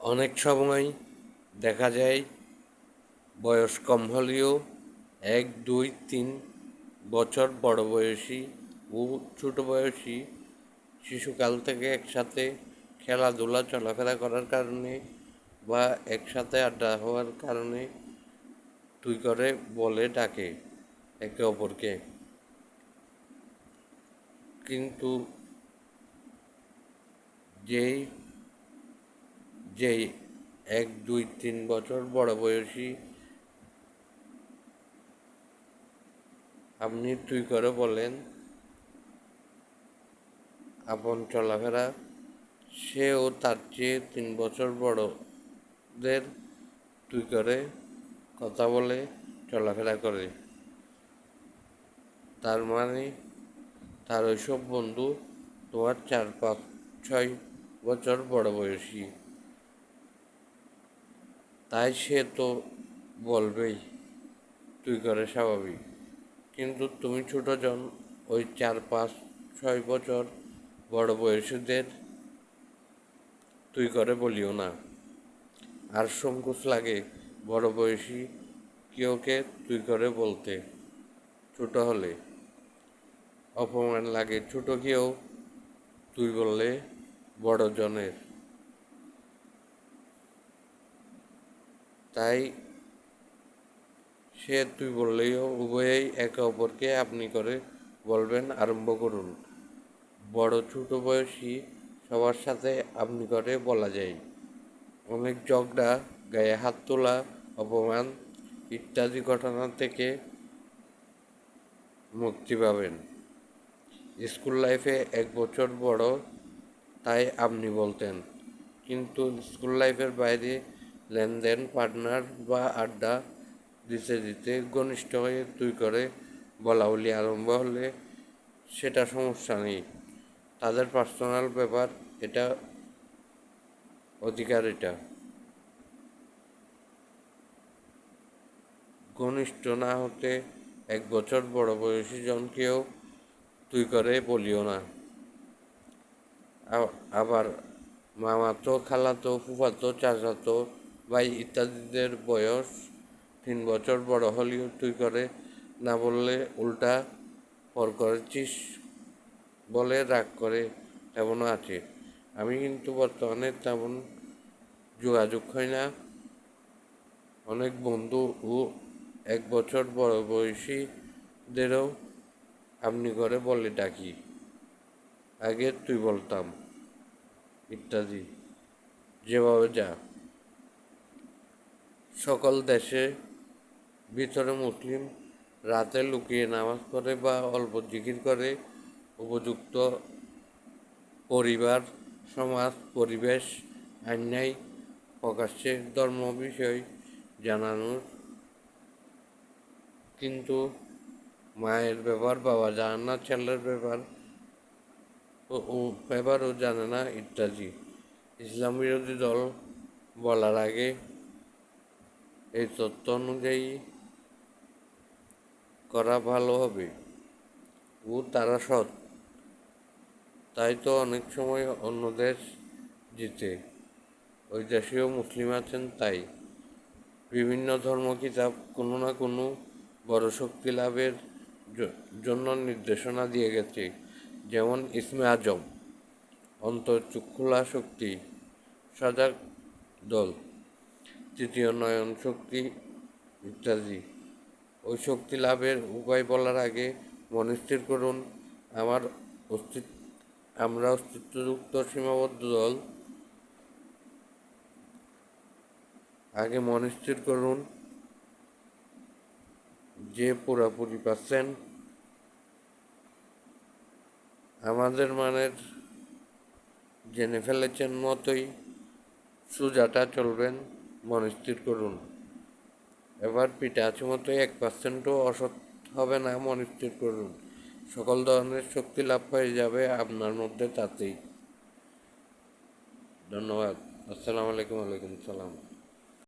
অনেক সময় দেখা যায় বয়স কম হলেও 1, 2, 3 বছর বড় বয়সী ও ছোট বয়সী শিশুকাল থেকে একসাথে খেলাধুলা চলাফেরা করার কারণে বা একসাথে আড্ডা হওয়ার কারণে তুই করে বলে ডাকে একে অপরকে। কিন্তু যেই যেই 1, 2, 3 বছর বড় বয়সী আপনি তুই করে বলেন আপন চলাফেরা, সেও তার চেয়ে 3 বছর বড়দের তুই করে কথা বলে চলাফেরা করে। তার মানে তার ওইসব বন্ধু তোমার 4, 5, 6 বছর বড় বয়সী, তাই সে তো বলবেই তুই করে স্বাভাবিক। কিন্তু তুমি ছোটজন, ওই 4, 5, 6 বছর বড় বয়সীদের তুই করে বলিও না। আর সংকোচ লাগে বড় বয়সী কেউকে তুই করে বলতে। ছোট হলে অপমান লাগে ছোট কেউ তুই বললে বড় জনের। তাই সে তুই বললেও উভয়েই একে অপরকে আপনি করে বলবেন আরম্ভ করুন। বড় ছোট বয়সী সবার সাথে আপনি করে বলা যায়। অনেক ঝগড়া, গায়ে হাত তোলা, অপমান ইত্যাদি ঘটনা থেকে মুক্তি পাবেন। স্কুল লাইফে 1 বছর বড় তাই আপনি বলতেন, কিন্তু স্কুল লাইফের বাইরে লেনদেন, পার্টনার বা আড্ডা দিতে দিতে ঘনিষ্ঠ হয়ে তুই করে বলাবলি আরম্ভ হলে সেটা সমস্যা নেই। তাদের পার্সোনাল ব্যাপার, এটা অধিকার। এটা ঘনিষ্ঠ না হতে 1 বছর বড় বয়সী জনকেও তুই করে বলিও না। আবার মামাতো, খালাতো, ফুফাতো, চাচাতো ভাই ইত্যাদিদের বয়স 3 বছর বড় হলেও তুই করে না বললে উল্টা পর করেছিস বলে রাগ করে, এমনও আছে। আমি কিন্তু বর্তমানে তেমন যোগাযোগ হয় না। অনেক বন্ধু ও 1 বছর বড় বয়সীদেরও আপনি করে বলে ডাকি, আগে তুই বলতাম ইত্যাদি। যেভাবে যা সকল দেশে ভিতরে মুসলিম রাতে লুকিয়ে নামাজ পড়ে বা অল্প জিকির করে উপযুক্ত পরিবার, সমাজ, পরিবেশ, আইনাই প্রকাশ্যে ধর্ম বিষয় জানানোর। কিন্তু মায়ের ব্যাপার বাবা জানে না, ছেলের ব্যাপারও জানে না ইত্যাদি। ইসলাম বিরোধী দল বলার আগে এই তথ্য অনুযায়ী করা ভালো হবে। ও তারা সৎ, তাই তো অনেক সময় অন্য দেশ জিতে। ওই দেশেও মুসলিম আছেন, তাই বিভিন্ন ধর্ম কিতাব কোনো না কোনো বড় শক্তি লাভের জন্য নির্দেশনা দিয়ে গেছে। যেমন ইসমে আজম, অন্তর্চক্ষুলা শক্তি, সজাগ দল, তৃতীয় নয়ন শক্তি ইত্যাদি। ওই শক্তি লাভের উপায় বলার আগে মনে স্থির করুন, আমার আমরা অস্তিত্বযুক্ত সীমাবদ্ধ দল। আগে মনে স্থির করুন যে পুরোপুরি পাচ্ছেন আমাদের মানের জেনে ফেলেছেন মতোই সোজাটা চলবেন। মনে স্থির করুন এবার পিঠে আছে মতোই 1%ও অসৎ হবে না। মনে স্থির করুন সকল ধরনের শক্তি লাভ হয়ে যাবে আপনার মধ্যে তাতেই। ধন্যবাদ। আসসালামু আলাইকুম। ওয়ালাইকুম সালাম।